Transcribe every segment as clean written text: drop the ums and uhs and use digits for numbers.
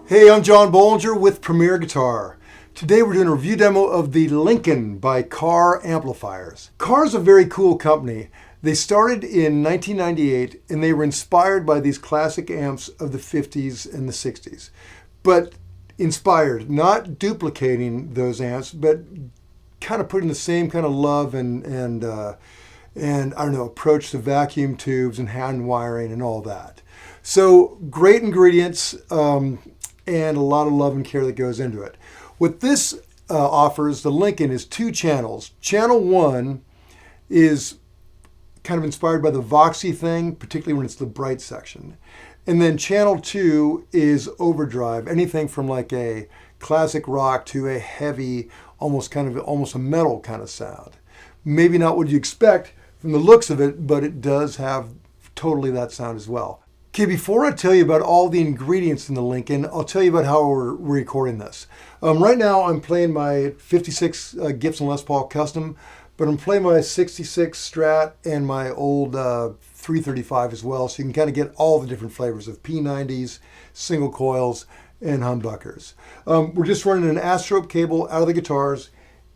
Hey, I'm John Bollinger with Premier Guitar. Today we're doing a review demo of the Lincoln by Carr amplifiers. Carr is a very cool company. They started in 1998 and they were inspired by these classic amps of the 50s and the 60s. But inspired, not duplicating those amps, but kind of putting the same kind of love and I don't know, approach to vacuum tubes and hand wiring and all that. So great ingredients. And a lot of love and care that goes into it. What this offers, the Lincoln, is two channels. Channel 1 is kind of inspired by the Voxy thing, particularly when it's the bright section. And then channel 2 is Overdrive, anything from like a classic rock to a heavy, almost a metal kind of sound. Maybe not what you expect from the looks of it, but it does have totally that sound as well. Okay, before I tell you about all the ingredients in the Lincoln, I'll tell you about how we're recording this. Right now I'm playing my 56 Gibson Les Paul Custom, but I'm playing my 66 Strat and my old 335 as well, so you can kind of get all the different flavors of P90s, single coils, and humbuckers. We're just running an Astrope cable out of the guitars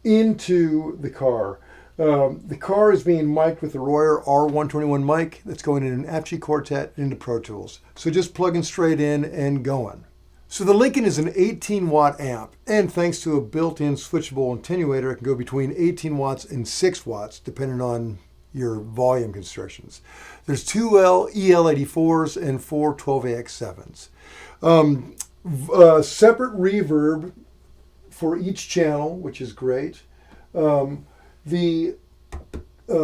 into the car. The car is being mic'd with the Royer R121 mic that's going in an Apogee Quartet into Pro Tools. So just plugging straight in and going. So the Lincoln is an 18 watt amp, and thanks to a built-in switchable attenuator, it can go between 18 watts and 6 watts depending on your volume constrictions. There's two EL84s and four 12AX7s. Separate reverb for each channel, which is great. The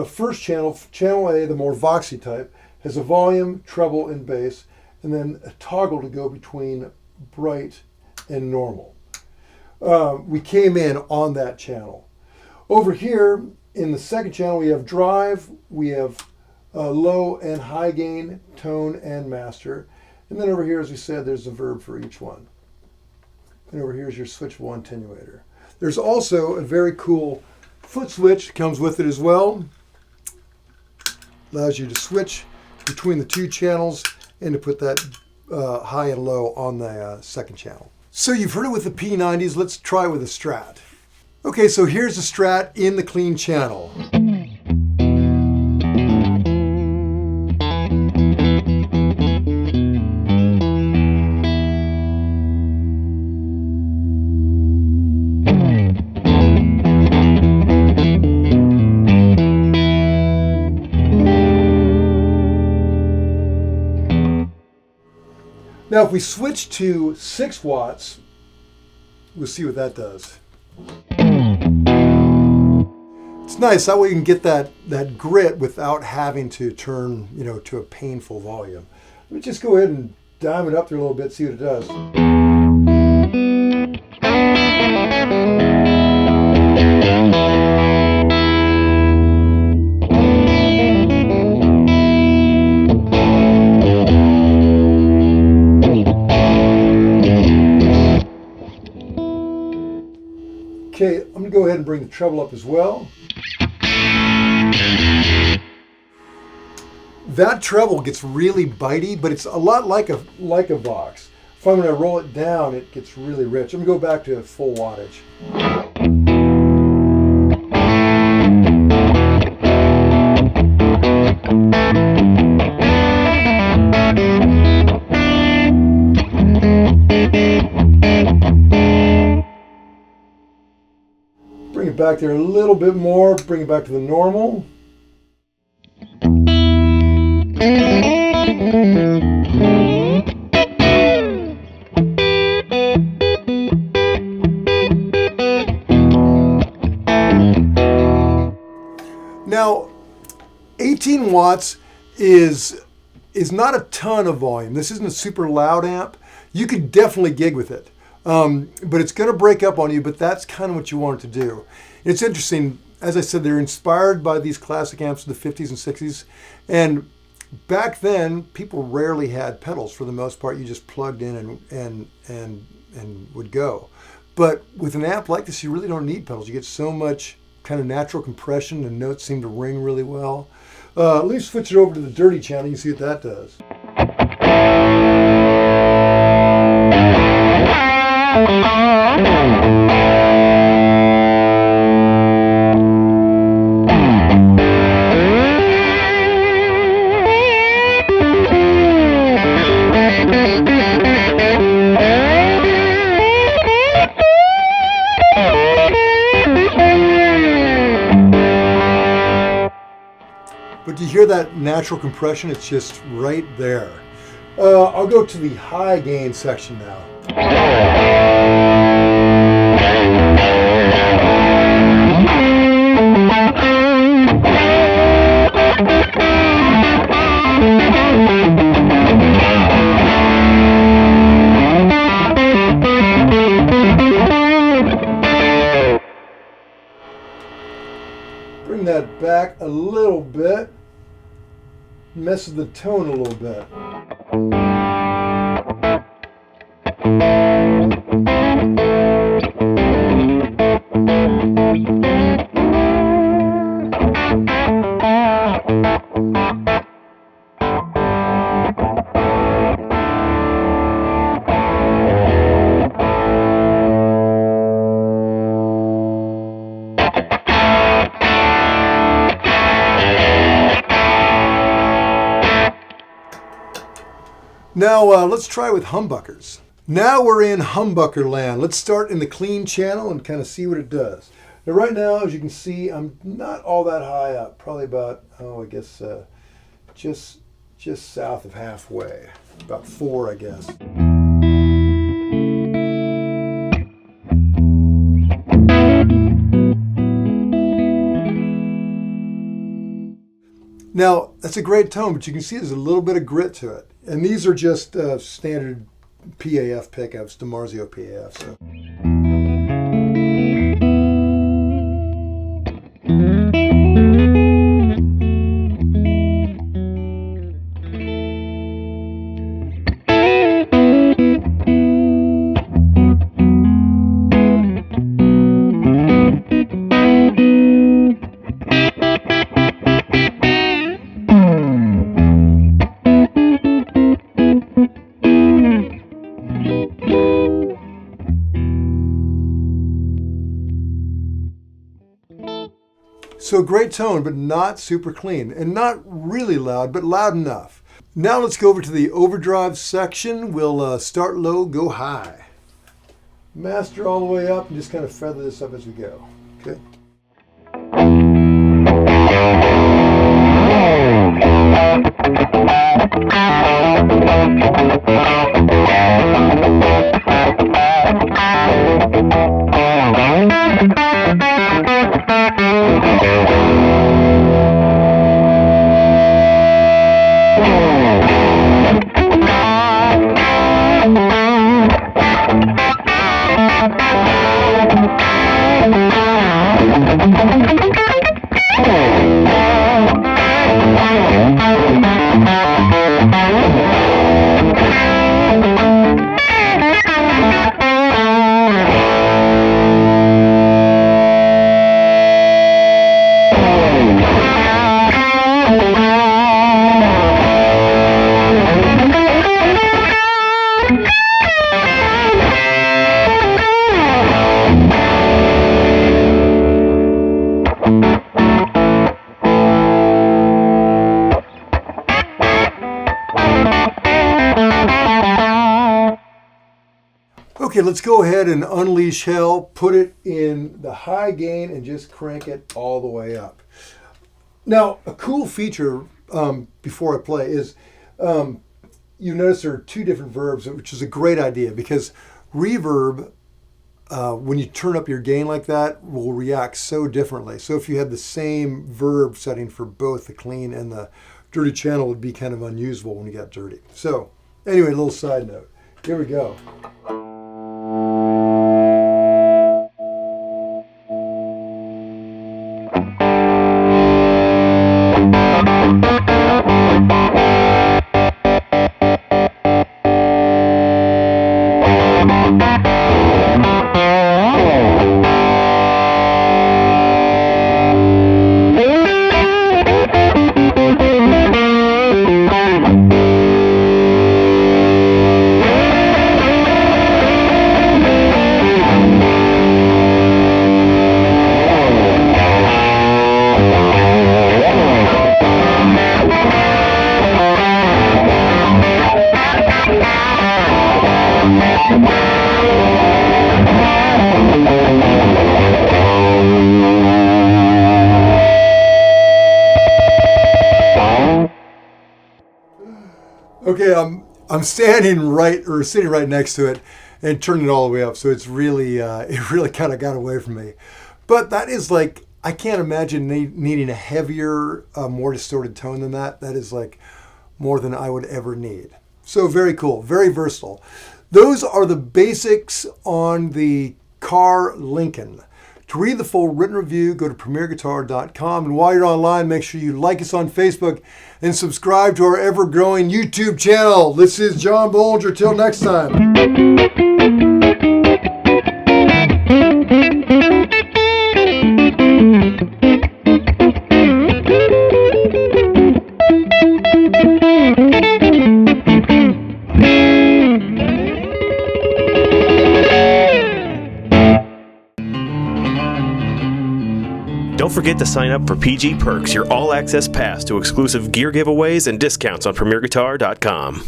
first channel, channel A, the more Voxy type, has a volume, treble, and bass, and then a toggle to go between bright and normal. We came in on that channel. Over here, in the second channel, we have drive, we have low and high gain, tone, and master. And then over here, as we said, there's a verb for each one. And over here is your switchable attenuator. There's also a very cool foot switch comes with it as well. Allows you to switch between the two channels and to put that high and low on the second channel. So you've heard it with the P90s. Let's try it with a Strat. Okay, so here's the Strat in the clean channel. Now if we switch to 6 watts, we'll see what that does. It's nice, that way you can get that grit without having to turn, to a painful volume. Let me just go ahead and dime it up there a little bit, see what it does. Okay, I'm going to go ahead and bring the treble up as well. That treble gets really bitey, but it's a lot like a Vox. If I'm going to roll it down, it gets really rich. I'm going to go back to full wattage. Bring it back there a little bit more, bring it back to the normal. Now, 18 watts is not a ton of volume. This isn't a super loud amp. You could definitely gig with it. But it's going to break up on you, but that's kind of what you want it to do. It's interesting, as I said, they're inspired by these classic amps of the 50s and 60s, and back then people rarely had pedals. For the most part, you just plugged in and would go. But with an amp like this, you really don't need pedals. You get so much kind of natural compression, and notes seem to ring really well. Let me switch it over to the dirty channel. You can see what that does. But do you hear that natural compression? It's just right there. I'll go to the high gain section now. Bring that back a little bit. Mess with the tone a little bit. Now let's try with humbuckers. Now we're in humbucker land. Let's start in the clean channel and kind of see what it does. Now right now, as you can see, I'm not all that high up. Probably about, I guess, just south of halfway. About 4, I guess. Now, that's a great tone, but you can see there's a little bit of grit to it. And these are just standard PAF pickups, DiMarzio PAF. So. So great tone, but not super clean, and not really loud, but loud enough. Now let's go over to the overdrive section. We'll start low, go high. Master all the way up, and just kind of feather this up as we go. Okay. Okay, let's go ahead and unleash hell, put it in the high gain, and just crank it all the way up. Now, a cool feature before I play is you notice there are 2 different verbs, which is a great idea because reverb, when you turn up your gain like that, will react so differently. So if you had the same verb setting for both the clean and the dirty channel, it would be kind of unusable when you got dirty. So anyway, a little side note. Here we go. Okay, I'm standing sitting right next to it and turning it all the way up, so it's really it really kind of got away from me. But that is like, I can't imagine needing a heavier, more distorted tone than that. That is like more than I would ever need. So very cool, very versatile. Those are the basics on the Carr Lincoln. To read the full written review, go to premierguitar.com. And while you're online, make sure you like us on Facebook and subscribe to our ever-growing YouTube channel. This is John Bollinger. Till next time. Don't forget to sign up for PG Perks, your all-access pass to exclusive gear giveaways and discounts on premierguitar.com.